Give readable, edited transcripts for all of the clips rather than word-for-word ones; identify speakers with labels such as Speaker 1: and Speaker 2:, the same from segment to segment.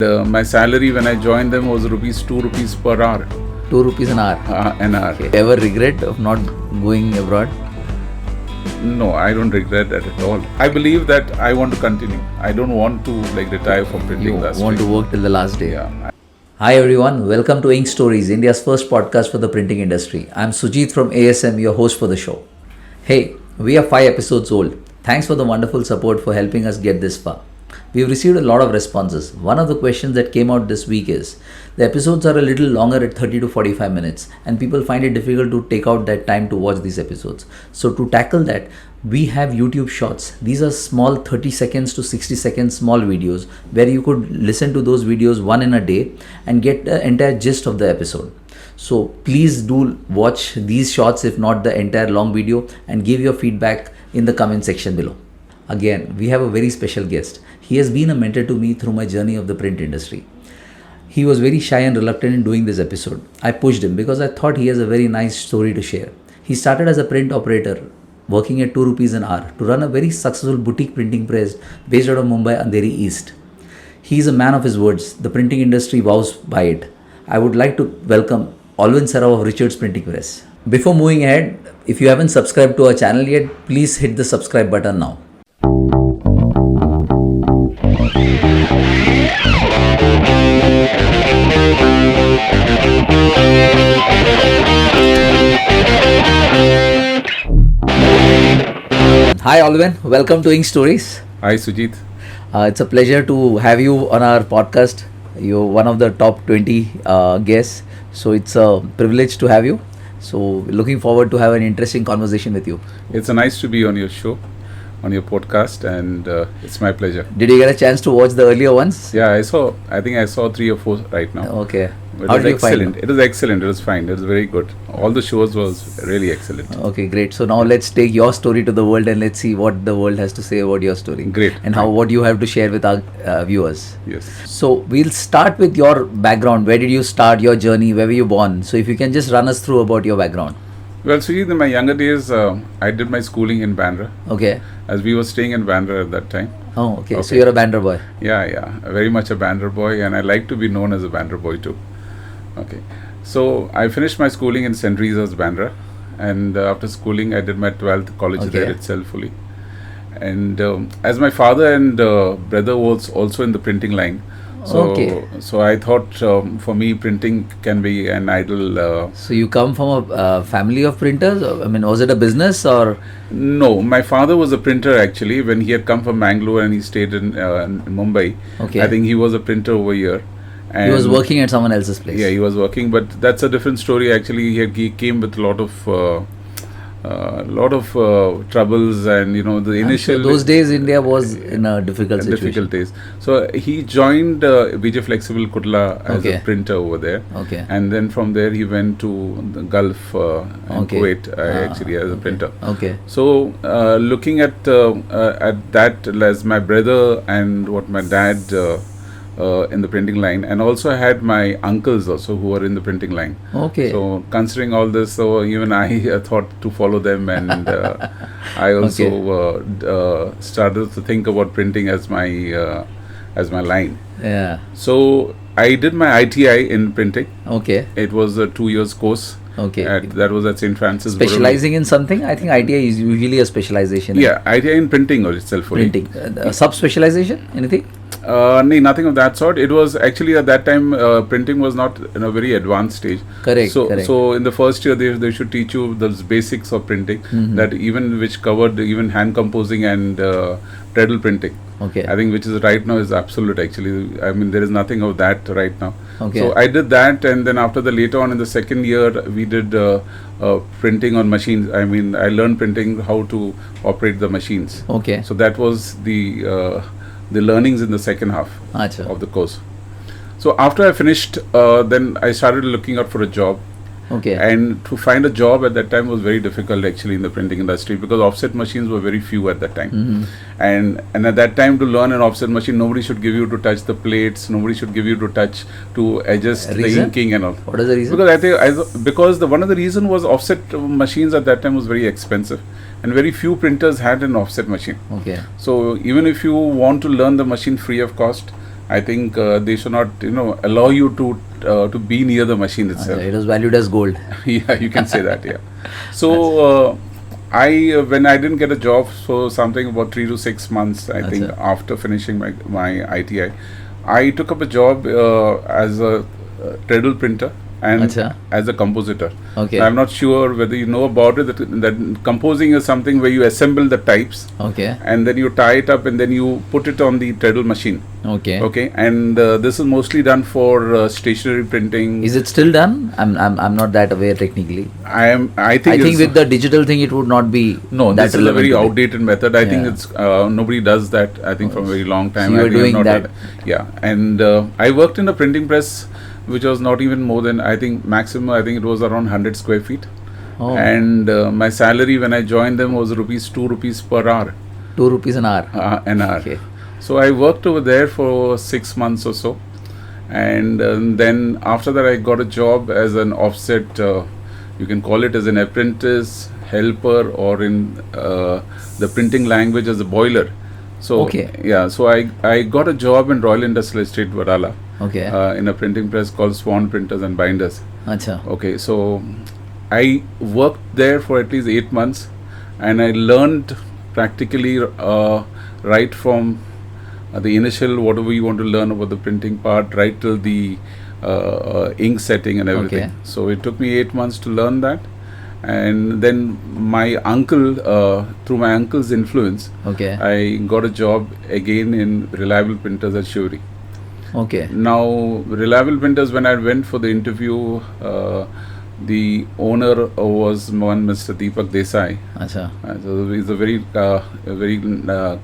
Speaker 1: My salary when I joined them was ₹2 per hour.
Speaker 2: ₹2 an hour.
Speaker 1: An hour.
Speaker 2: Okay. Ever regret of not going abroad?
Speaker 1: No, I don't regret that at all. I believe that I want to continue. I don't want to retire from printing
Speaker 2: You
Speaker 1: industry.
Speaker 2: want to work till the last day.
Speaker 1: Yeah.
Speaker 2: Hi everyone, welcome to Ink Stories, India's first podcast for the printing industry. I'm Sujit from ASM, your host for the show. Hey, we are 5 episodes old. Thanks for the wonderful support for helping us get this far. We've received a lot of responses. One of the questions that came out this week is, the episodes are a little longer at 30 to 45 minutes and people find it difficult to take out that time to watch these episodes. So to tackle that, we have YouTube Shorts. These are small 30 seconds to 60 seconds small videos where you could listen to those videos one in a day and get the entire gist of the episode. So please do watch these shorts if not the entire long video and give your feedback in the comment section below. Again, we have a very special guest. He has been a mentor to me through my journey of the print industry. He was very shy and reluctant in doing this episode. I pushed him because I thought he has a very nice story to share. He started as a print operator, working at ₹2 an hour to run a very successful boutique printing press based out of Mumbai, Andheri East. He is a man of his words. The printing industry vows by it. I would like to welcome Allwyn Serrao of Richard's Printing Press. Before moving ahead, if you haven't subscribed to our channel yet, please hit the subscribe button now. Hi Allwyn, welcome to Ink Stories.
Speaker 1: Hi Sujit.
Speaker 2: It's a pleasure to have you on our podcast. You're one of the top 20 guests, so it's a privilege to have you. So looking forward to have an interesting conversation with you.
Speaker 1: It's nice to be on your show, on your podcast, and it's my pleasure.
Speaker 2: Did you get a chance to watch the earlier ones?
Speaker 1: Yeah, I think I saw 3 or 4 right now.
Speaker 2: Okay.
Speaker 1: But
Speaker 2: How
Speaker 1: it was
Speaker 2: did you find
Speaker 1: excellent. It was excellent. It was fine. It was very good. All the shows was really excellent.
Speaker 2: Okay, great. So now let's take your story to the world and let's see what the world has to say about your story.
Speaker 1: Great.
Speaker 2: And what you have to share with our viewers.
Speaker 1: Yes.
Speaker 2: So we'll start with your background. Where did you start your journey? Where were you born? So if you can just run us through about your background.
Speaker 1: Well, Sujit, in my younger days, I did my schooling in Bandra.
Speaker 2: Okay.
Speaker 1: As we were staying in Bandra at that time.
Speaker 2: Oh, okay. So you're a Bandra boy.
Speaker 1: Yeah. Very much a Bandra boy, and I like to be known as a Bandra boy too. Okay. So I finished my schooling in St. Teresa's, Bandra. And after schooling, I did my 12th college there itself fully. And as my father and brother was also in the printing line. So I thought for me printing can be an ideal.
Speaker 2: So you come from a family of printers? I mean, was it a business or?
Speaker 1: No, my father was a printer actually. When he had come from Bangalore and he stayed in Mumbai, I think he was a printer over here. And
Speaker 2: he was working at someone else's place.
Speaker 1: Yeah, he was working, but that's a different story. Actually, he came with a lot of troubles, and the initial.
Speaker 2: Those days, India was in a difficult situation.
Speaker 1: Difficult days. So he joined Vijay Flexible Kudla as a printer over there.
Speaker 2: Okay.
Speaker 1: And then from there he went to the Gulf and Kuwait actually as a printer.
Speaker 2: Okay.
Speaker 1: So looking at that as my brother and what my dad. In the printing line, and also I had my uncles also who were in the printing line.
Speaker 2: Okay.
Speaker 1: So considering all this, so even I thought to follow them, and I also started to think about printing as my line.
Speaker 2: Yeah.
Speaker 1: So I did my ITI in printing.
Speaker 2: Okay.
Speaker 1: It was a 2 years course.
Speaker 2: Okay.
Speaker 1: That was at St. Francis.
Speaker 2: Specializing in something? I think ITI is usually a specialization.
Speaker 1: Yeah, ITI in printing or itself.
Speaker 2: Printing. Sub-specialization? Anything?
Speaker 1: No, nothing of that sort. It was actually at that time printing was not in a very advanced stage.
Speaker 2: Correct.
Speaker 1: So in the first year they should teach you the basics of printing, that even which covered even hand composing and pedal printing.
Speaker 2: Okay.
Speaker 1: I think which is right now is absolute actually. I mean there is nothing of that right now.
Speaker 2: Okay.
Speaker 1: So I did that, and then after the later on in the second year we did printing on machines. I mean I learned printing how to operate the machines.
Speaker 2: Okay.
Speaker 1: So that was the learnings in the second half of the course. So after I finished, then I started looking out for a job.
Speaker 2: Okay.
Speaker 1: And to find a job at that time was very difficult actually in the printing industry, because offset machines were very few at that time. And at that time, to learn an offset machine, nobody should give you to touch the plates, nobody should give you to touch to adjust the inking and all.
Speaker 2: What is the reason?
Speaker 1: Because one of the reason was offset machines at that time was very expensive, and very few printers had an offset machine.
Speaker 2: Okay.
Speaker 1: So even if you want to learn the machine free of cost, I think they should not, allow you to be near the machine itself.
Speaker 2: It was valued as gold.
Speaker 1: Yeah, you can say that. Yeah. So when I didn't get a job for something about 3 to 6 months, I think after finishing my ITI, I took up a job as a treadle printer and as a compositor.
Speaker 2: Okay.
Speaker 1: I'm not sure whether you know about it, that composing is something where you assemble the types.
Speaker 2: Okay.
Speaker 1: And then you tie it up and then you put it on the treadle machine.
Speaker 2: Okay.
Speaker 1: Okay. And this is mostly done for stationery printing.
Speaker 2: Is it still done? I'm not that aware technically.
Speaker 1: I think
Speaker 2: with the digital thing it would not be.
Speaker 1: No,
Speaker 2: that
Speaker 1: this is a very outdated method. I think it's nobody does that. I think for a very long time.
Speaker 2: So you were doing that.
Speaker 1: Yeah. And I worked in a printing press, which was not even more than, I think maximum, I think it was around 100 square feet.
Speaker 2: Oh.
Speaker 1: And my salary when I joined them was 2 rupees per hour.
Speaker 2: 2 rupees an hour.
Speaker 1: An hour.
Speaker 2: Okay.
Speaker 1: So I worked over there for 6 months or so. And then after that I got a job as an offset, you can call it as an apprentice, helper, or in the printing language as a boiler. So so I got a job in Royal Industrial Estate, Vadala.
Speaker 2: Okay.
Speaker 1: In a printing press called Swan Printers and Binders.
Speaker 2: Achha.
Speaker 1: Okay, so I worked there for at least 8 months, and I learned practically right from the initial whatever you want to learn about the printing part, right till the ink setting and everything.
Speaker 2: Okay.
Speaker 1: So it took me 8 months to learn that, and then my uncle, through my uncle's influence, I got a job again in Reliable Printers at Shivri.
Speaker 2: Okay.
Speaker 1: Now, Reliable Printers, when I went for the interview, the owner was one Mr. Deepak Desai.
Speaker 2: Achha.
Speaker 1: So he's a very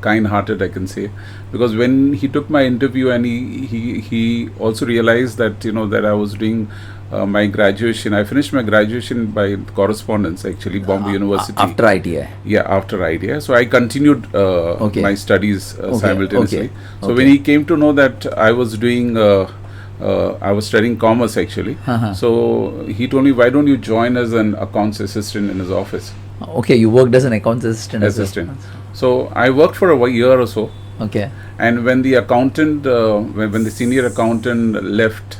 Speaker 1: kind-hearted, I can say, because when he took my interview and he also realized that that I was doing my graduation. I finished my graduation by correspondence, actually, Bombay University.
Speaker 2: After ITI?
Speaker 1: Yeah, after ITI. So I continued my studies simultaneously. So when he came to know that I was doing, I was studying commerce actually. So he told me, why don't you join as an accounts assistant in his office?
Speaker 2: Okay, you worked as an accounts assistant.
Speaker 1: So I worked for a year or so.
Speaker 2: Okay.
Speaker 1: And when the accountant, when the senior accountant left,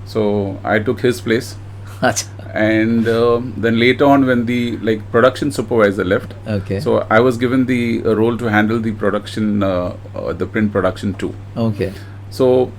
Speaker 1: so I took his place. And then later on, when the production supervisor left, so I was given the role to handle the production, the print production too.
Speaker 2: Okay.
Speaker 1: So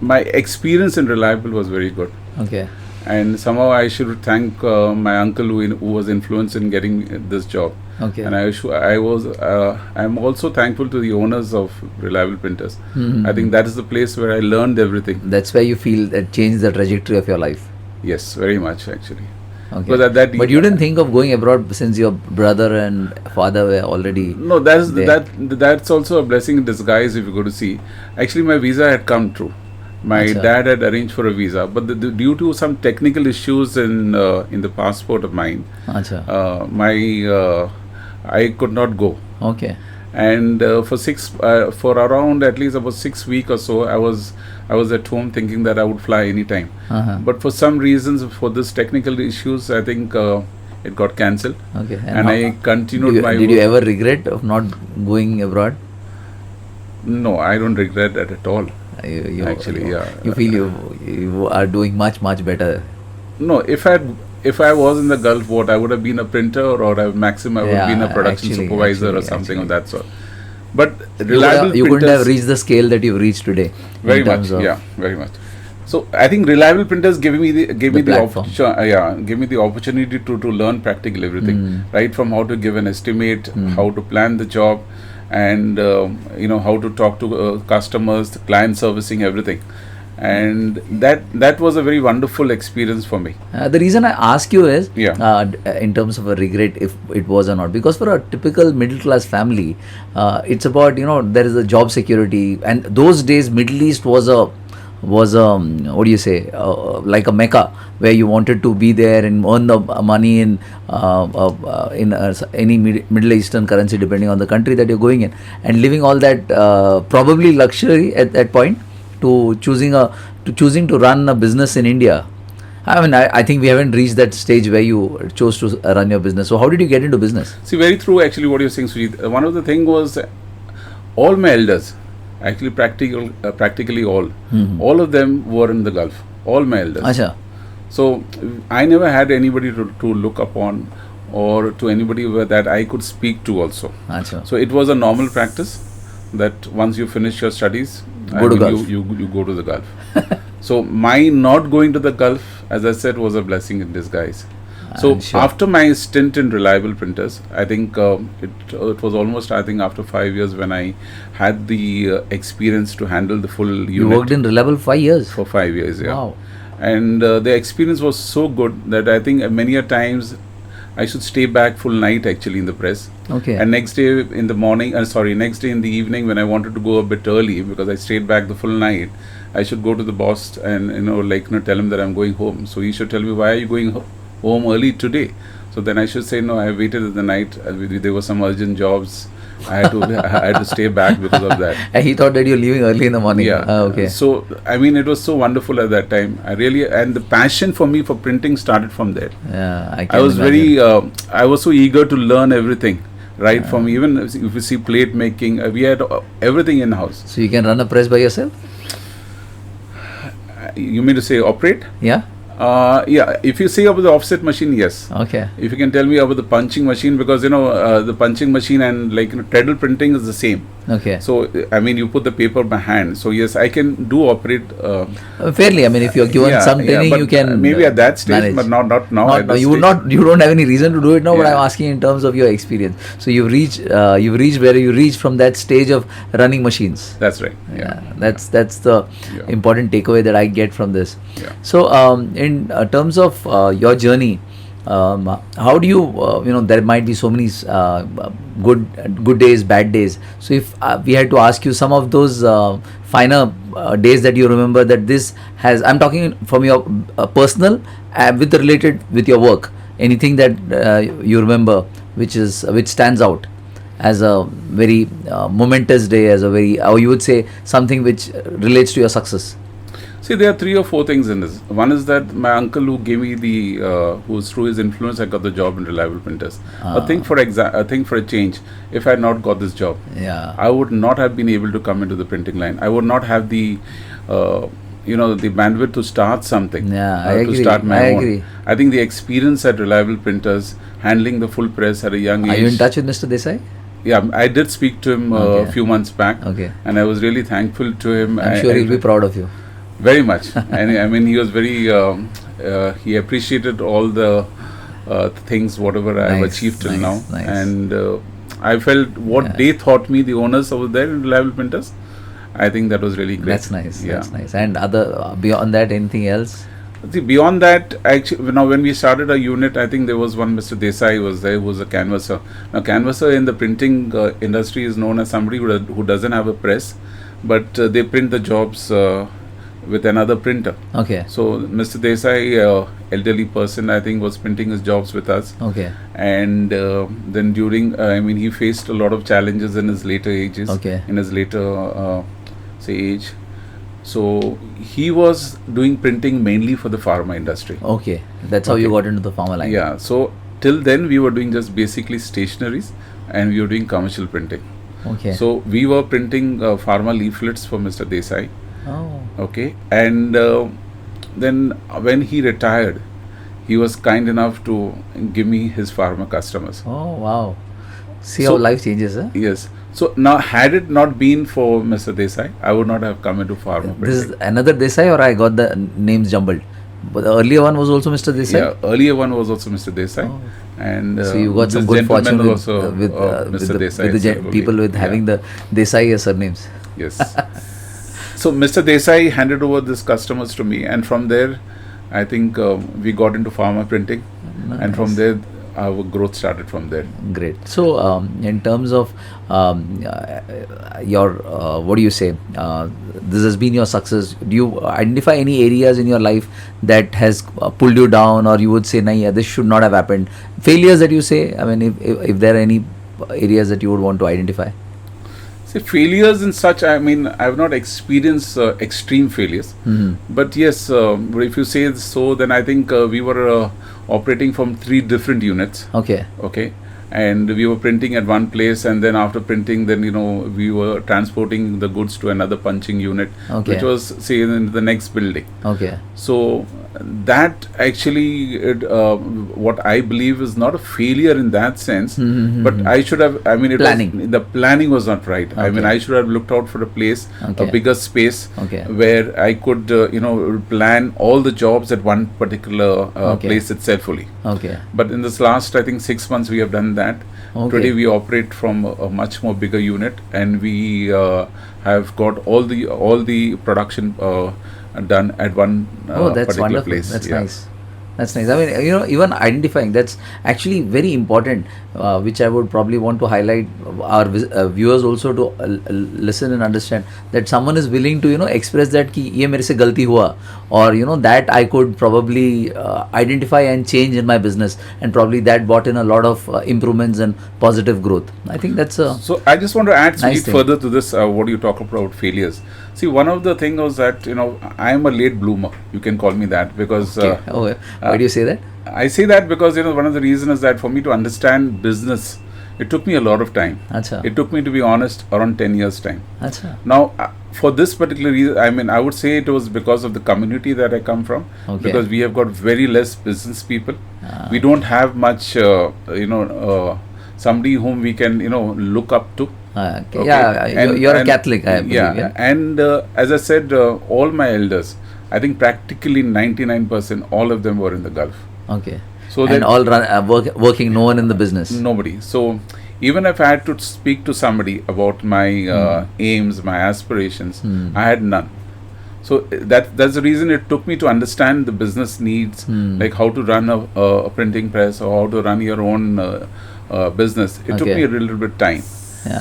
Speaker 1: my experience in Reliable was very good.
Speaker 2: Okay.
Speaker 1: And somehow I should thank my uncle who was influenced in getting this job.
Speaker 2: Okay.
Speaker 1: And I'm also thankful to the owners of Reliable Printers. I think that is the place where I learned everything.
Speaker 2: That's where you feel that changed the trajectory of your life.
Speaker 1: Yes, very much actually.
Speaker 2: Okay. But you didn't think of going abroad since your brother and father were already.
Speaker 1: No, that's also a blessing in disguise if you go to see. Actually, my visa had come true. My dad had arranged for a visa, but due to some technical issues in the passport of mine, I could not go.
Speaker 2: Okay.
Speaker 1: And for around at least about 6 weeks or so, I was at home thinking that I would fly anytime. But for some reasons, for this technical issues, I think it got cancelled.
Speaker 2: Okay.
Speaker 1: And I continued my.
Speaker 2: Did you ever regret of not going abroad?
Speaker 1: No, I don't regret that at all.
Speaker 2: You feel you are doing much better.
Speaker 1: No, if I was in the Gulf, I would have been a printer, or I would have been a production supervisor or something of that sort. But Reliable
Speaker 2: you couldn't have reached the scale that you've reached today.
Speaker 1: Very much, very much. So I think Reliable Printers gave me the opportunity to learn practically everything, right from how to give an estimate, how to plan the job, and how to talk to customers, client servicing, everything. And that was a very wonderful experience for me.
Speaker 2: The reason I ask you is in terms of a regret, if it was or not, because for a typical middle class family, it's about there is a job security, and those days Middle East was a what do you say, like a mecca where you wanted to be there and earn the money in any Middle Eastern currency, depending on the country that you're going in, and living all that probably luxury at that point, to choosing to run a business in India. I mean, I think we haven't reached that stage where you chose to run your business. So how did you get into business?
Speaker 1: See, very true actually what you're saying, Sujit. One of the thing was all my elders, Actually, practically all of them were in the Gulf. All my elders.
Speaker 2: Acha.
Speaker 1: So I never had anybody to look upon, or to anybody that I could speak to also.
Speaker 2: Acha.
Speaker 1: So it was a normal practice that once you finish your studies, you go to the Gulf. So my not going to the Gulf, as I said, was a blessing in disguise. So after my stint in Reliable Printers, I think it was almost, I think, after 5 years when I had the experience to handle the full unit.
Speaker 2: You worked in Reliable 5 years?
Speaker 1: For 5 years, yeah.
Speaker 2: Wow.
Speaker 1: And the experience was so good that I think many a times I should stay back full night actually in the press.
Speaker 2: Okay.
Speaker 1: And next day in the morning, next day in the evening when I wanted to go a bit early because I stayed back the full night, I should go to the boss and tell him that I'm going home. So he should tell me, why are you going home early today? So then I should say, no, I waited in the night. There were some urgent jobs. I had to stay back because of that.
Speaker 2: And he thought that you're leaving early in the morning.
Speaker 1: Yeah.
Speaker 2: Okay.
Speaker 1: So I mean, it was so wonderful at that time. And the passion for me for printing started from there.
Speaker 2: Yeah,
Speaker 1: I was I was so eager to learn everything. Right, from even if you see plate making, we had everything in house.
Speaker 2: So you can run a press by yourself?
Speaker 1: You mean to say operate?
Speaker 2: Yeah.
Speaker 1: Yeah, if you say about the offset machine, yes.
Speaker 2: Okay.
Speaker 1: If you can tell me about the punching machine, because the punching machine and treadle printing is the same.
Speaker 2: Okay.
Speaker 1: So I mean, you put the paper by hand. So yes, I can do operate.
Speaker 2: Fairly, I mean, if you're given some training, you can
Speaker 1: maybe at that stage,
Speaker 2: manage.
Speaker 1: but not now.
Speaker 2: No, you don't have any reason to do it now. But I'm asking in terms of your experience. So you've reached where you reached from that stage of running machines.
Speaker 1: That's right. Yeah.
Speaker 2: That's the important takeaway that I get from this.
Speaker 1: Yeah.
Speaker 2: So in terms of your journey, how do you there might be so many good days, bad days. So if we had to ask you some of those finer days that you remember, that this has, I'm talking from your personal related with your work, anything that you remember which stands out as a very momentous day, as a very, or you would say something which relates to your success.
Speaker 1: See, there are 3 or 4 things in this. One is that my uncle who gave me who's through his influence, I got the job in Reliable Printers. I think for a change, if I had not got this job, I would not have been able to come into the printing line. I would not have the bandwidth to start something.
Speaker 2: I agree.
Speaker 1: To start my
Speaker 2: I
Speaker 1: own.
Speaker 2: agree.
Speaker 1: I think the experience at Reliable Printers, handling the full press at a young age.
Speaker 2: Are you in touch with Mr. Desai?
Speaker 1: Yeah, I did speak to him a few months back.
Speaker 2: Okay.
Speaker 1: And I was really thankful to him.
Speaker 2: I'm sure he'll be proud of you.
Speaker 1: Very much. And I mean, he was very, he appreciated all the things, whatever I've achieved till now.
Speaker 2: Nice.
Speaker 1: And I felt what they taught me, the owners over there in Reliable Printers, I think that was really great.
Speaker 2: That's nice. Yeah. That's nice. And beyond that, anything else?
Speaker 1: See, beyond that, actually, now when we started our unit, I think there was one Mr. Desai was there, who was a canvasser. Now, canvasser in the printing industry is known as somebody who doesn't have a press, but they print the jobs with another printer.
Speaker 2: Okay.
Speaker 1: So Mr. Desai, elderly person, I think, was printing his jobs with us.
Speaker 2: Okay.
Speaker 1: And then during, he faced a lot of challenges in his later ages.
Speaker 2: Okay.
Speaker 1: In his later, age. So he was doing printing mainly for the pharma industry.
Speaker 2: Okay. That's how you got into the pharma line.
Speaker 1: Yeah. So till then we were doing just basically stationaries, and we were doing commercial printing.
Speaker 2: Okay.
Speaker 1: So we were printing pharma leaflets for Mr. Desai.
Speaker 2: Oh.
Speaker 1: Okay, and then when he retired, he was kind enough to give me his pharma customers.
Speaker 2: Oh, wow. See how life changes, huh?
Speaker 1: Yes. So now, had it not been for Mr. Desai, I would not have come into pharma.
Speaker 2: This is another Desai, or I got the names jumbled? But the earlier one was also Mr. Desai?
Speaker 1: Yeah, earlier one was also Mr. Desai.
Speaker 2: Oh.
Speaker 1: And
Speaker 2: so you got some good fortune with
Speaker 1: Mr. Desai.
Speaker 2: With the people with having the Desai as surnames.
Speaker 1: Yes. So Mr. Desai handed over these customers to me, and from there, I think we got into pharma printing, and from there, our growth started from there.
Speaker 2: Great. So, in terms of your, what do you say? This has been your success. Do you identify any areas in your life that has pulled you down, or you would say, "Nah, this should not have happened"? Failures that you say. I mean, if there are any areas that you would want to identify.
Speaker 1: See, failures and such, I mean, I have not experienced extreme failures.
Speaker 2: Mm-hmm.
Speaker 1: But yes, if you say so, then I think we were operating from 3 different units.
Speaker 2: Okay.
Speaker 1: Okay. and we were printing at one place, and then after printing, then we were transporting the goods to another punching unit, which was say in the next building.
Speaker 2: Okay.
Speaker 1: So that actually what I believe is not a failure in that sense, but I should have, I mean, the planning was not right. I mean, I should have looked out for a place, a bigger space, where I could plan all the jobs at one particular place itself fully. But in this last, I think 6 months, we have done that. Today we operate from a much more bigger unit, and we have got all the production done at one particular place.
Speaker 2: That's nice. That's nice. I mean, even identifying, that's actually very important, which I would probably want to highlight our viewers also to listen and understand that someone is willing to, express that ki ye mere se galti hua, or, that I could probably identify and change in my business, and probably that brought in a lot of improvements and positive growth. I think that's
Speaker 1: So I just want to add nice further to this, what you talk about failures. See, one of the things was that, I am a late bloomer. You can call me that because...
Speaker 2: Why do you say that?
Speaker 1: I say that because, one of the reasons is that for me to understand business, it took me a lot of time.
Speaker 2: Achha.
Speaker 1: It took me, to be honest, around 10 years' time.
Speaker 2: Achha.
Speaker 1: Now, for this particular reason, I mean, I would say it was because of the community that I come from. Because we have got very less business people. We don't have much, somebody whom we can, look up to.
Speaker 2: You're a Catholic, I believe.
Speaker 1: And as I said, all my elders, I think practically 99%, all of them were in the Gulf. So
Speaker 2: and all working, no one in the business?
Speaker 1: Nobody. So even if I had to speak to somebody about my aims, my aspirations, I had none. So that's the reason it took me to understand the business needs, like how to run a printing press, or how to run your own business. It took me a little bit time.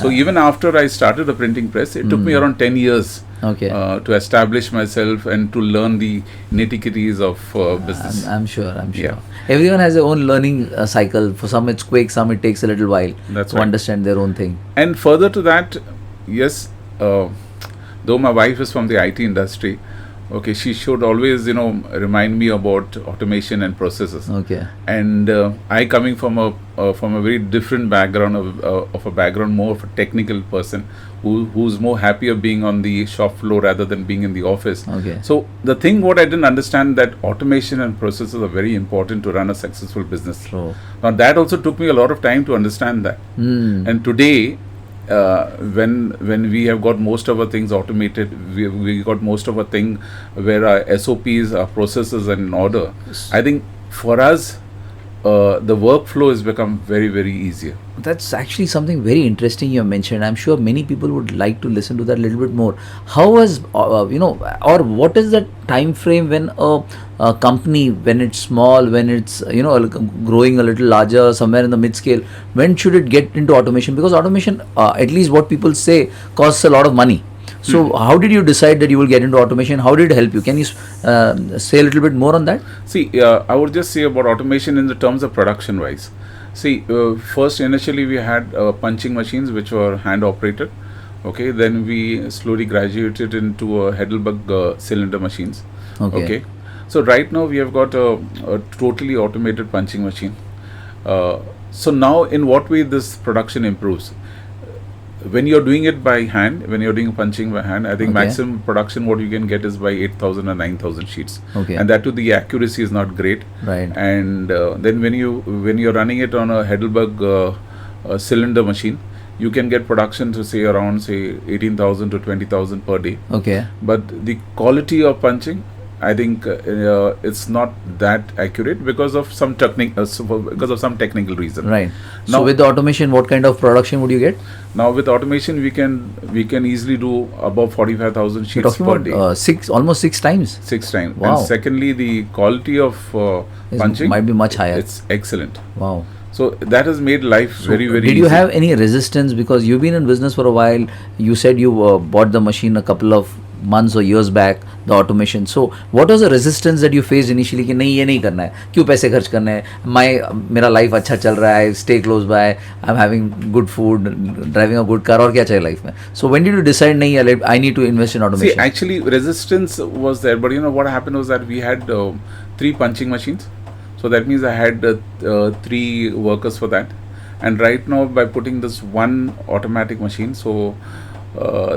Speaker 1: So even after I started a printing press, it took me around 10 years to establish myself and to learn the nitty-gritties of business.
Speaker 2: I'm sure. Everyone has their own learning cycle. For some it's quick, some it takes a little while to understand their own thing.
Speaker 1: And further to that, yes, though my wife is from the IT industry, she should always, remind me about automation and processes. And I, coming from a very different background, of a background more of a technical person, who's more happier being on the shop floor rather than being in the office. So the thing what I didn't understand, that automation and processes are very important to run a successful business. Now that also took me a lot of time to understand that. And today, when we have got most of our things automated, we got most of our thing where our SOPs, our processes are in order. I think for us, the workflow has become very, very easier.
Speaker 2: That's actually something very interesting you mentioned. I'm sure many people would like to listen to that a little bit more. How was, or what is the time frame when a company, when it's small, when it's, growing a little larger, somewhere in the mid-scale, when should it get into automation? Because automation, at least what people say, costs a lot of money. So how did you decide that you will get into automation? How did it help you? Can you say a little bit more on that?
Speaker 1: See, I would just say about automation in the terms of production wise. See, first initially we had punching machines which were hand operated. Then we slowly graduated into Heidelberg cylinder machines. So right now we have got a totally automated punching machine. So now in what way this production improves? When you're doing it by hand, when you're doing punching by hand, I think maximum production what you can get is by 8,000 or 9,000 sheets. And that too, the accuracy is not great. And then when you're running it on a Heidelberg cylinder machine, you can get production to say around 18,000 to 20,000 per day. But the quality of punching, I think it's not that accurate because of some technical reason.
Speaker 2: Now, so with the automation, what kind of production would you get?
Speaker 1: Now with automation, we can easily do above 45,000 sheets per day.
Speaker 2: Almost 6 times.
Speaker 1: 6 times. Wow. And secondly, the quality of punching
Speaker 2: might be much higher.
Speaker 1: It's excellent.
Speaker 2: Wow.
Speaker 1: So that has made life very, very easy.
Speaker 2: Did you have any resistance, because you've been in business for a while? You said you bought the machine a couple of months or years back, the automation. So what was the resistance that you faced initially कि नहीं ये नहीं करना है, क्यों पैसे खर्च करने हैं, मेरा लाइफ अच्छा चल रहा है, stay close by, I'm having good food, driving a good car, और क्या चाहिए लाइफ में? So when did you decide नहीं, I need to invest in automation?
Speaker 1: See, actually resistance was there, but what happened was that we had 3 punching machines. So that means I had 3 workers for that. And right now, by putting this one automatic machine, so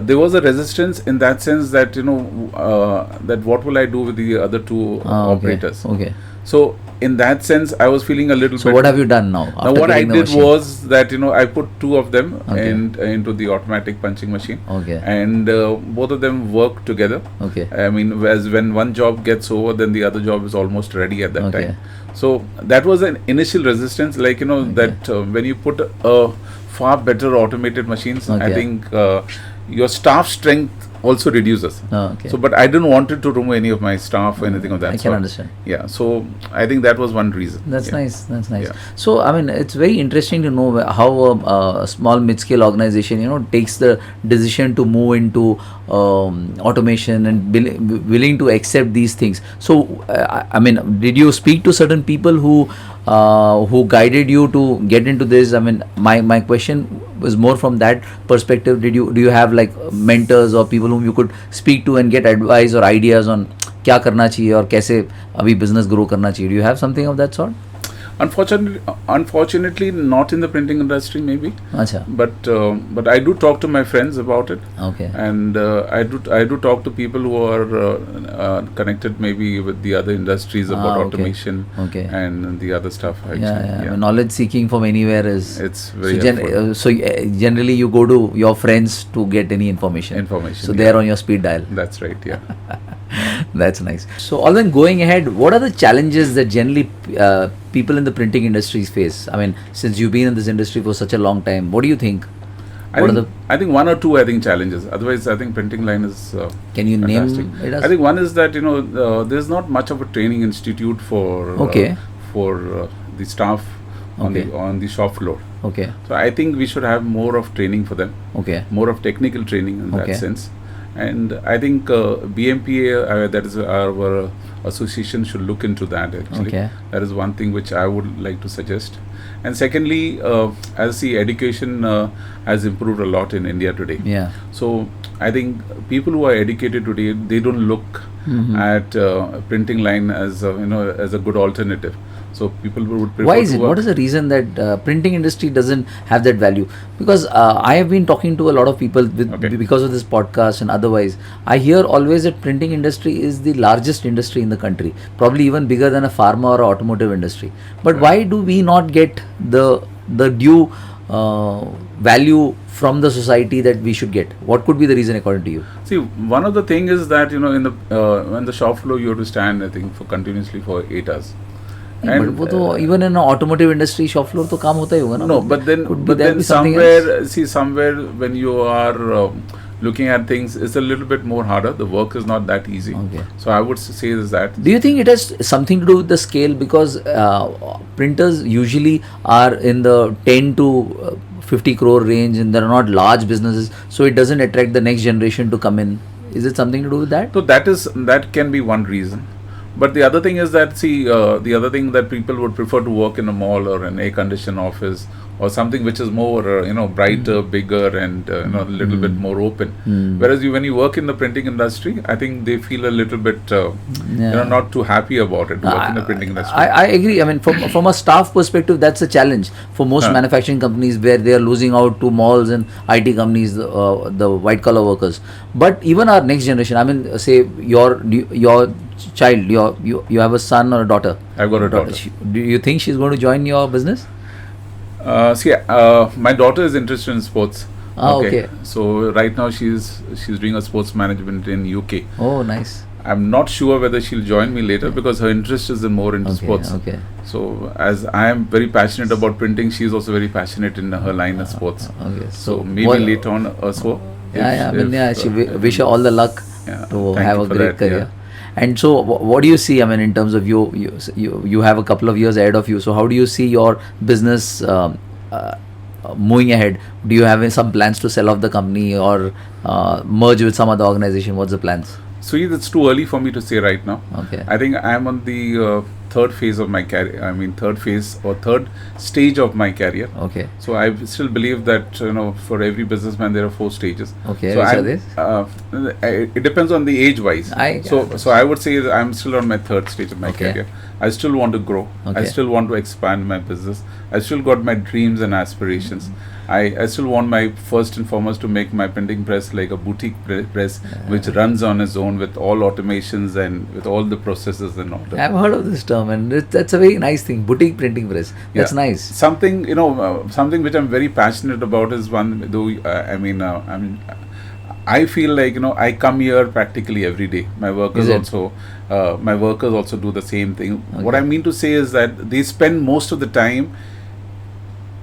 Speaker 1: there was a resistance in that sense that that what will I do with the other two operators?
Speaker 2: Okay.
Speaker 1: So in that sense, I was feeling a little.
Speaker 2: So
Speaker 1: bit.
Speaker 2: what have you done now?
Speaker 1: Now what I did was that I put two of them
Speaker 2: Okay.
Speaker 1: into the automatic punching machine.
Speaker 2: Okay.
Speaker 1: And both of them work together.
Speaker 2: Okay.
Speaker 1: I mean, as when one job gets over, then the other job is almost ready at that
Speaker 2: Okay.
Speaker 1: time. So that was an initial resistance, like that when you put a far better automated machines, I
Speaker 2: Okay.
Speaker 1: think your staff strength also reduces.
Speaker 2: Okay.
Speaker 1: So, but I didn't want to remove any of my staff or anything of that
Speaker 2: I
Speaker 1: sort.
Speaker 2: can understand.
Speaker 1: Yeah. So I think that was one reason.
Speaker 2: That's
Speaker 1: Yeah.
Speaker 2: nice. That's nice.
Speaker 1: Yeah.
Speaker 2: So, I mean, it's very interesting to know how a small mid-scale organization, takes the decision to move into automation and willing to accept these things. So, I mean, did you speak to certain people who guided you to get into this? I mean, my question was more from that perspective. Do you have like mentors or people whom you could speak to and get advice or ideas on क्या करना चाहिए और कैसे अभी business grow करना चाहिए? Do you have something of that sort?
Speaker 1: Unfortunately, not in the printing industry, maybe.
Speaker 2: Acha.
Speaker 1: But I do talk to my friends about it.
Speaker 2: Okay.
Speaker 1: And I do talk to people who are connected maybe with the other industries about
Speaker 2: Okay.
Speaker 1: automation
Speaker 2: Okay.
Speaker 1: and the other stuff. Actually.
Speaker 2: Yeah. I mean, knowledge seeking from anywhere is.
Speaker 1: It's very helpful.
Speaker 2: So generally you go to your friends to get any information. So they're on your speed dial.
Speaker 1: That's right. Yeah.
Speaker 2: That's nice. So, Allwyn, going ahead, what are the challenges that generally people in the printing industries face? I mean, since you've been in this industry for such a long time, what do you think?
Speaker 1: I think one or two challenges. Otherwise, I think printing line is
Speaker 2: Can you
Speaker 1: fantastic.
Speaker 2: name it?
Speaker 1: I think one is that there's not much of a training institute for the staff on the shop floor.
Speaker 2: Okay.
Speaker 1: So I think we should have more of training for them.
Speaker 2: Okay.
Speaker 1: More of technical training in that sense. And I think BMPA, that is our association, should look into that actually.
Speaker 2: Okay.
Speaker 1: That is one thing which I would like to suggest. And secondly, as the education has improved a lot in India today.
Speaker 2: Yeah.
Speaker 1: So I think people who are educated today, they don't look at printing line as as a good alternative. So people would prefer.
Speaker 2: Why is it? What is the reason that printing industry doesn't have that value? Because I have been talking to a lot of people because of this podcast and otherwise. I hear always that printing industry is the largest industry in the country, probably even bigger than a pharma or automotive industry. But why do we not get the due value from the society that we should get? What could be the reason according to you?
Speaker 1: See, one of the thing is that in the shop floor you have to stand, I think, continuously for 8 hours.
Speaker 2: And but even in an automotive industry, shop floor to काम होता ही होगा ना?
Speaker 1: No, but then somewhere when you are looking at things, it's a little bit more harder. The work is not that easy.
Speaker 2: Okay.
Speaker 1: So I would say is that.
Speaker 2: Do you think it has something to do with the scale? Because printers usually are in the 10 to 50 crore range, and they're not large businesses, so it doesn't attract the next generation to come in. Is it something to do with that?
Speaker 1: So that can be one reason. But the other thing is that, the other thing that people would prefer to work in a mall or an air-conditioned office or something which is more, brighter, bigger, and a little bit more open. Whereas when you work in the printing industry, I think they feel a little bit, not too happy about it. Work in the printing industry.
Speaker 2: I agree. I mean, from a staff perspective, that's a challenge for most manufacturing companies where they are losing out to malls and IT companies, the white-collar workers. But even our next generation, I mean, say your child, you have a son or a daughter.
Speaker 1: I've got a daughter.
Speaker 2: Do you think she's going to join your business?
Speaker 1: My daughter is interested in sports.
Speaker 2: Okay.
Speaker 1: So right now she's doing a sports management in UK.
Speaker 2: Oh, nice.
Speaker 1: I'm not sure whether she'll join me later because her interest is more into sports.
Speaker 2: Okay.
Speaker 1: So as I am very passionate about printing, she's also very passionate in her line of sports.
Speaker 2: Okay.
Speaker 1: So maybe later on also.
Speaker 2: She wish her all the luck to have a great career.
Speaker 1: Yeah.
Speaker 2: And so, what do you see? I mean, in terms of you have a couple of years ahead of you. So, how do you see your business moving ahead? Do you have some plans to sell off the company or merge with some other organization? What's the plans?
Speaker 1: So it's too early for me to say right now.
Speaker 2: Okay.
Speaker 1: I think I am on the third phase of my career. I mean, third phase or third stage of my career.
Speaker 2: Okay.
Speaker 1: So I still believe that for every businessman there are 4 stages.
Speaker 2: Okay.
Speaker 1: So
Speaker 2: which are these?
Speaker 1: It depends on the age wise. So I would say that I'm still on my third stage of my career. I still want to grow.
Speaker 2: Okay.
Speaker 1: I still want to expand my business. I still got my dreams and aspirations. I still want my first and foremost to make my printing press like a boutique press which runs on its own with all automations and with all the processes and all that.
Speaker 2: I've heard of this term, and that's a very nice thing. Boutique printing press. That's nice.
Speaker 1: Something something which I'm very passionate about is one. Though I feel like I come here practically every day. My workers also do the same thing.
Speaker 2: Okay.
Speaker 1: What I mean to say is that they spend most of the time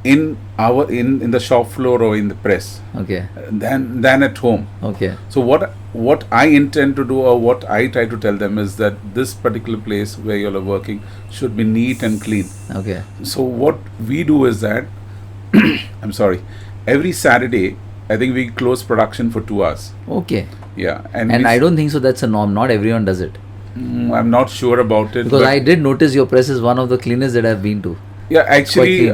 Speaker 1: in the shop floor or in the press.
Speaker 2: Okay.
Speaker 1: Than at home.
Speaker 2: Okay.
Speaker 1: So what I intend to do, or what I try to tell them, is that this particular place where you are working should be neat and clean.
Speaker 2: Okay.
Speaker 1: So what we do is that I'm sorry, every Saturday I think we close production for 2 hours.
Speaker 2: Okay.
Speaker 1: Yeah.
Speaker 2: And I don't think so that's a norm. Not everyone does it.
Speaker 1: I'm not sure about it.
Speaker 2: Because I did notice your press is one of the cleanest that I've been to.
Speaker 1: Yeah, actually,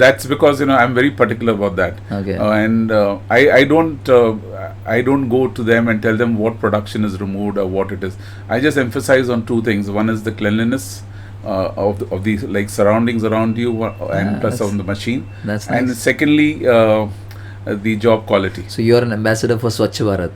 Speaker 1: that's because I'm very particular about that.
Speaker 2: Okay.
Speaker 1: And I don't go to them and tell them what production is removed or what it is. I just emphasize on 2 things. One is the cleanliness of the like surroundings around you, and plus on the machine.
Speaker 2: That's nice.
Speaker 1: And secondly, the job quality.
Speaker 2: So you are an ambassador for Swachh Bharat.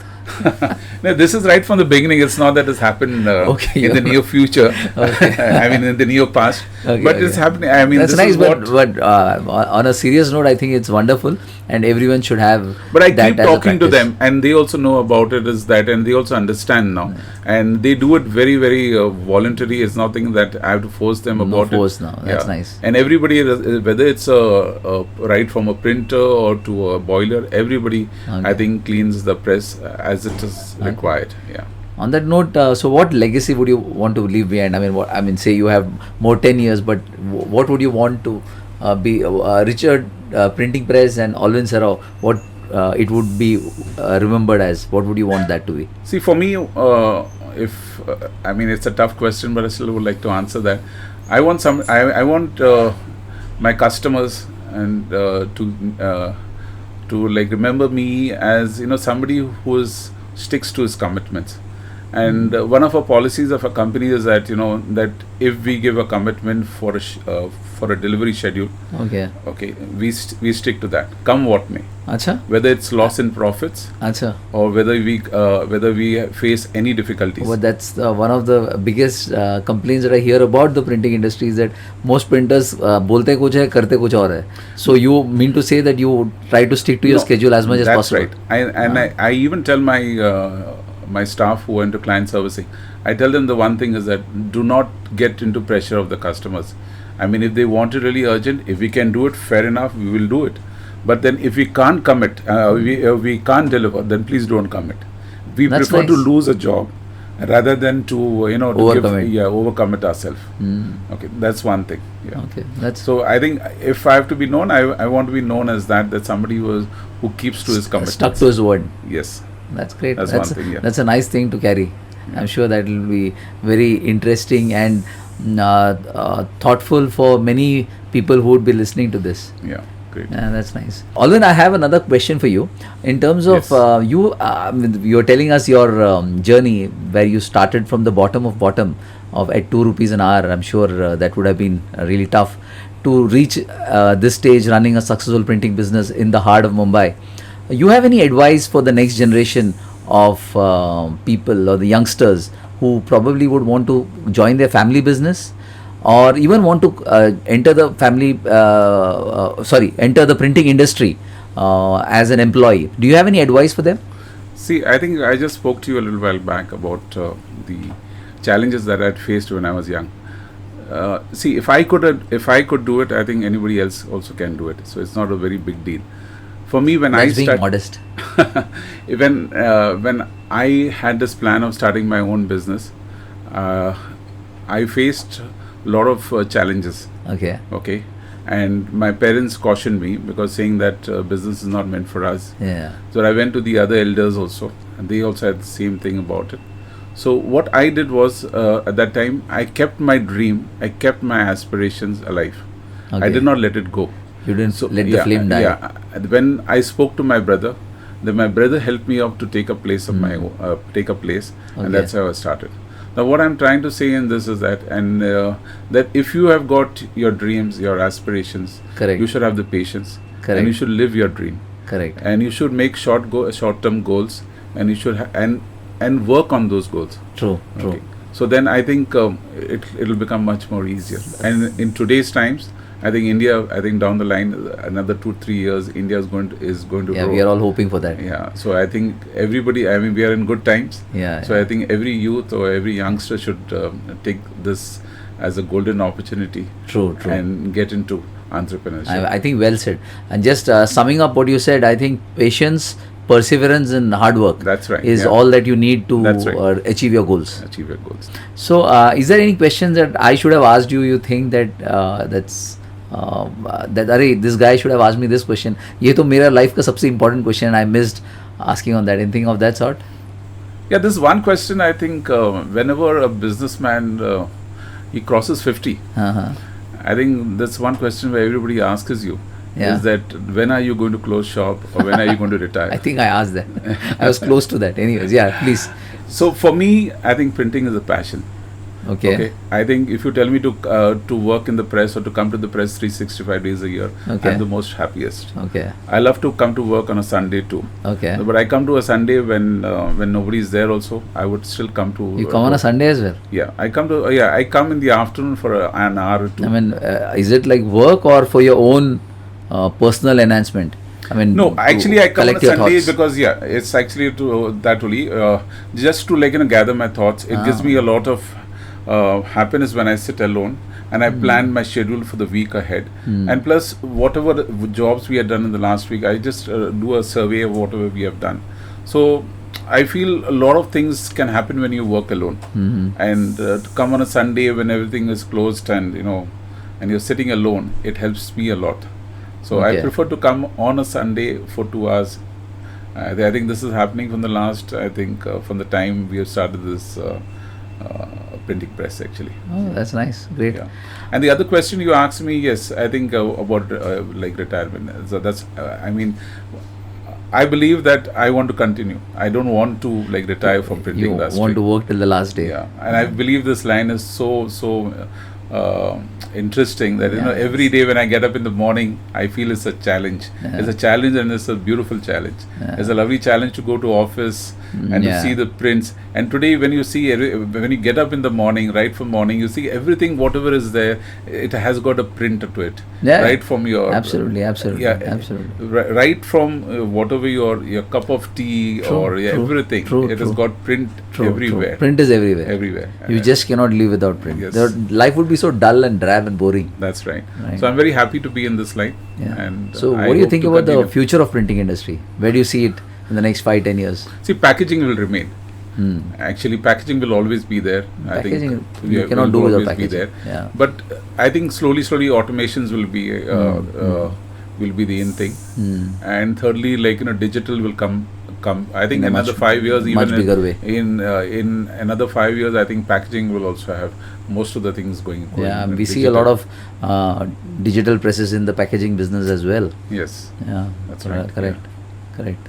Speaker 1: No, this is right from the beginning. It's not that it's happened in the near future. I mean, in the near past. But it's happening. I mean,
Speaker 2: that's nice. But on a serious note, I think it's wonderful, and everyone should have.
Speaker 1: But I keep talking to them, and they also know about it. And they also understand now, and they do it very, very voluntary. It's nothing that I have to force them about it.
Speaker 2: No force now. That's nice.
Speaker 1: And everybody, whether it's right from a printer or to a boiler, everybody I think cleans the press as it is required. Yeah.
Speaker 2: On that note, so what legacy would you want to leave behind? I mean, say you have more 10 years, but what would you want to be? Richard Printing Press and Allwyn Serrao, what it would be remembered as? What would you want that to be?
Speaker 1: See, for me, I mean, it's a tough question, but I still would like to answer that. I want I want my customers and to like remember me as somebody who sticks to his commitments. And one of our policies of a company is that that if we give a commitment for a delivery schedule, we stick to that, come what may.
Speaker 2: Acha?
Speaker 1: Whether it's loss in profits,
Speaker 2: Acha.
Speaker 1: or whether we face any difficulties.
Speaker 2: But that's one of the biggest complaints that I hear about the printing industry is that most printers bolte kuch hai, karte kuch aur hai. So you mean to say that you try to stick to your schedule as much as possible?
Speaker 1: That's right. I even tell my staff who are into client servicing, I tell them the one thing is that do not get into pressure of the customers. I mean, if they want it really urgent, if we can do it, fair enough, we will do it. But then if we can't commit, we can't deliver, then please don't commit. We prefer to lose a job rather than to overcommit ourselves. Okay, that's one thing. Yeah.
Speaker 2: Okay,
Speaker 1: so I think if I have to be known, I want to be known as that somebody who keeps to his commitment,
Speaker 2: stuck to his word.
Speaker 1: Yes.
Speaker 2: That's great.
Speaker 1: That's one thing. Yeah.
Speaker 2: That's a nice thing to carry. Yeah. I'm sure that will be very interesting and thoughtful for many people who would be listening to this.
Speaker 1: Yeah, great.
Speaker 2: Yeah, that's nice. Allwyn, I have another question for you. In terms of you're telling us your journey where you started from the bottom of at 2 rupees an hour. I'm sure that would have been really tough to reach this stage, running a successful printing business in the heart of Mumbai. You have any advice for the next generation of people or the youngsters who probably would want to join their family business or even want to enter the printing industry as an employee? Do you have any advice for them?
Speaker 1: See, I think I just spoke to you a little while back about the challenges that I had faced when I was young. See, if I could do it, I think anybody else also can do it. So it's not a very big deal. For me, when
Speaker 2: That's being modest.
Speaker 1: when I had this plan of starting my own business, I faced a lot of challenges. Okay. And my parents cautioned me because saying that business is not meant for us.
Speaker 2: Yeah.
Speaker 1: So I went to the other elders also, and they also had the same thing about it. So what I did was at that time I kept my dream, I kept my aspirations alive. I did not let it go.
Speaker 2: You didn't let the flame die.
Speaker 1: Yeah. When I spoke to my brother, then my brother helped me out to take a place of my and that's how I started. Now what I'm trying to say in this is that that if you have got your dreams, your aspirations,
Speaker 2: Correct.
Speaker 1: you should have the patience.
Speaker 2: Correct.
Speaker 1: And you should live your dream.
Speaker 2: Correct.
Speaker 1: And you should make short-term goals, and you should and work on those goals.
Speaker 2: True.
Speaker 1: Okay. So then I think it'll become much more easier. And in today's times, I think India, down the line, another 2-3 years, India is going to
Speaker 2: Yeah,
Speaker 1: grow.
Speaker 2: we are all hoping for that.
Speaker 1: Yeah. So I think everybody, we are in good times.
Speaker 2: Yeah.
Speaker 1: So I think every youth or every youngster should take this as a golden opportunity.
Speaker 2: True.
Speaker 1: And get into entrepreneurship.
Speaker 2: I think well said. And just summing up what you said, I think patience, perseverance and hard work
Speaker 1: That's right.
Speaker 2: is all that you need to
Speaker 1: That's right.
Speaker 2: achieve your goals.
Speaker 1: Achieve your goals.
Speaker 2: So is there any questions that I should have asked you think that that अरे this guy should have asked me this question, ये तो मेरा life का सबसे important question and I missed asking on that, anything of that sort?
Speaker 1: Yeah, this one question, I think whenever a businessman he crosses 50, I think that's one question where everybody asks you, is that when are you going to close shop or when are you going to retire?
Speaker 2: I think I asked that. I was close to that. Anyways, yeah, please.
Speaker 1: So for me, I think printing is a passion.
Speaker 2: Okay.
Speaker 1: I think if you tell me to work in the press or to come to the press 365 days a year, I'm the most happiest.
Speaker 2: Okay.
Speaker 1: I love to come to work on a Sunday too.
Speaker 2: Okay.
Speaker 1: But I come to a Sunday when nobody is there also. I would still come to.
Speaker 2: You come on a Sunday as well?
Speaker 1: Yeah, I come in the afternoon for an hour or two.
Speaker 2: I mean, is it like work or for your own personal enhancement? I mean,
Speaker 1: no, actually I come on a Sunday
Speaker 2: thoughts.
Speaker 1: because it's actually to that only just to gather my thoughts. It gives me a lot of happiness when I sit alone and I plan my schedule for the week ahead. And plus, whatever jobs we had done in the last week, I just do a survey of whatever we have done. So I feel a lot of things can happen when you work alone. And to come on a Sunday when everything is closed and and you're sitting alone, it helps me a lot. So I prefer to come on a Sunday for 2 hours. I think this is happening from the last, from the time we have started this printing press actually.
Speaker 2: Oh, that's nice. Great.
Speaker 1: Yeah. And the other question you asked me, yes, I think about retirement. So that's, I believe that I want to continue. I don't want to retire from printing industry.
Speaker 2: You want to work till the last day.
Speaker 1: Yeah. And I believe this line is so interesting that every day when I get up in the morning, I feel it's a challenge. It's a challenge and it's a beautiful challenge. It's a lovely challenge to go to office and to see the prints. And today when you see when you get up in the morning, right from morning, you see everything, whatever is there, it has got a print to it. Right from your
Speaker 2: absolutely.
Speaker 1: Right from whatever your cup of tea or everything. It has got print everywhere.
Speaker 2: Print is everywhere. You just cannot live without print.
Speaker 1: Yes.
Speaker 2: Life would be so dull and drab and boring.
Speaker 1: That's right. So I'm very happy to be in this line. And
Speaker 2: so what do you think about the future of printing industry? Where do you see it in the next 5-10 years?
Speaker 1: See, packaging will remain. Actually, packaging will always be there. I think
Speaker 2: you cannot do without packaging.
Speaker 1: But I think slowly automations will be the in thing. And thirdly, digital will come. I think another 5 years, even
Speaker 2: much bigger way.
Speaker 1: In another 5 years, I think packaging will also have most of the things going.
Speaker 2: Yeah, we see a lot of digital presses in the packaging business as well.
Speaker 1: Yes.
Speaker 2: Yeah,
Speaker 1: that's right.
Speaker 2: Correct.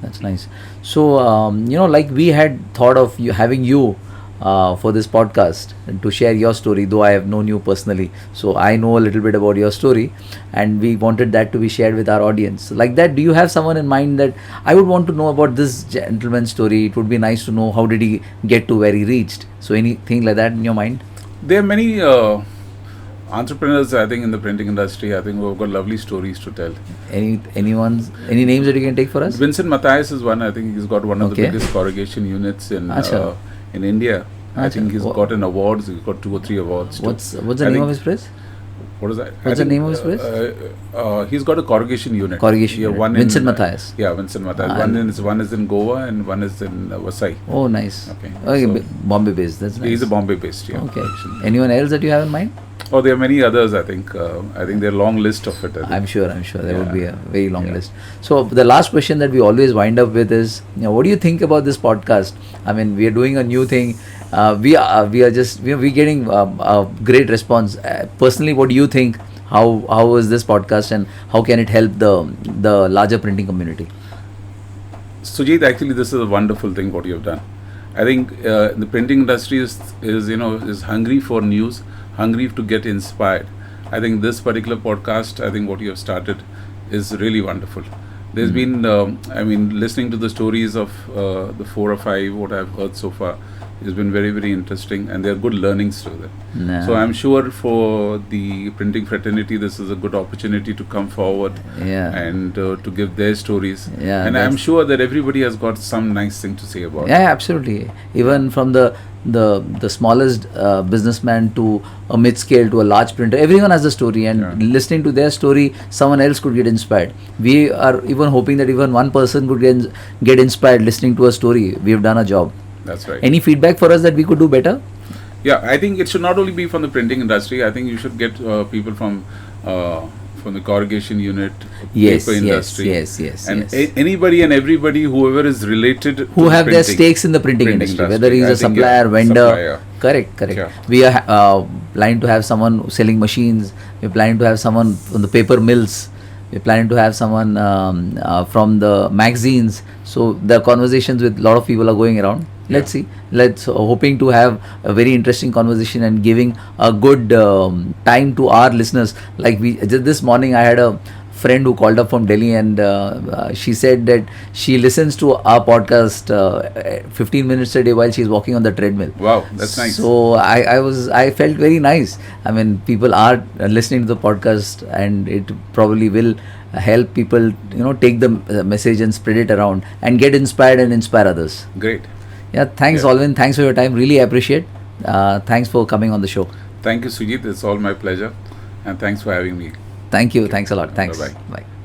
Speaker 2: That's nice. So we had thought of having you for this podcast to share your story, though I have known you personally, so I know a little bit about your story, and we wanted that to be shared with our audience. Like that, do you have someone in mind that I would want to know about this gentleman's story? It would be nice to know how did he get to where he reached. So anything like that in your mind?
Speaker 1: There are many entrepreneurs, I think, in the printing industry. I think we've got lovely stories to tell.
Speaker 2: Any names that you can take for us?
Speaker 1: Vincent Matthias is one. I think he's got one of the biggest corrugation units in India. I think he's gotten awards. He's got 2 or 3 awards.
Speaker 2: What's the name of his press?
Speaker 1: What is that?
Speaker 2: What's the name of his press?
Speaker 1: He's got a corrugation unit.
Speaker 2: One Vincent Matthias.
Speaker 1: Yeah, Vincent Matthias. One is in Goa and one is in Vasai.
Speaker 2: Oh, nice.
Speaker 1: Okay.
Speaker 2: So Bombay based. That's nice.
Speaker 1: He's a Bombay based. Yeah.
Speaker 2: Okay. Anyone else that you have in mind?
Speaker 1: Oh, there are many others. I think there are long list of it.
Speaker 2: I'm sure there would be a very long
Speaker 1: Yeah.
Speaker 2: list. So the last question that we always wind up with is, what do you think about this podcast? I mean, we are doing a new thing. We're getting a great response. Personally, what do you think? How is this podcast, and how can it help the larger printing community?
Speaker 1: Sujit, actually, this is a wonderful thing what you have done. I think the printing industry is hungry for news, hungry to get inspired. I think this particular podcast, I think what you have started, is really wonderful. There's been, listening to the stories of the 4 or 5 what I've heard so far, has been very, very interesting, and there are good learnings to them.
Speaker 2: Nah.
Speaker 1: So I'm sure for the printing fraternity, this is a good opportunity to come forward and to give their stories.
Speaker 2: Yeah,
Speaker 1: and I'm sure that everybody has got some nice thing to say about it.
Speaker 2: Yeah, absolutely. Even from the smallest businessman to a mid-scale to a large printer, everyone has a story, and listening to their story, someone else could get inspired. We are even hoping that even one person could get inspired listening to a story. We have done a job.
Speaker 1: That's right.
Speaker 2: Any feedback for us that we could do better?
Speaker 1: Yeah, I think it should not only be from the printing industry. I think you should get people from the corrugation unit, paper industry, and anybody and everybody, whoever is related,
Speaker 2: who have their stakes in the printing industry, whether he's a supplier, vendor. Correct.
Speaker 1: Yeah.
Speaker 2: We are planning to have someone selling machines. We're planning to have someone from the paper mills. We're planning to have someone from the magazines. So the conversations with a lot of people are going around. Let's see. Let's hoping to have a very interesting conversation and giving a good time to our listeners. Like just this morning, I had a friend who called up from Delhi, and she said that she listens to our podcast 15 minutes a day while she's walking on the treadmill.
Speaker 1: Wow, that's nice.
Speaker 2: So I felt very nice. I mean, people are listening to the podcast, and it probably will help people, take the message and spread it around and get inspired and inspire others.
Speaker 1: Great.
Speaker 2: Yeah, thanks, Allwyn. Thanks for your time. Really appreciate. Thanks for coming on the show.
Speaker 1: Thank you, Sujit. It's all my pleasure, and thanks for having me.
Speaker 2: Thank you. Thanks a lot. Thanks.
Speaker 1: Bye-bye.
Speaker 2: Bye.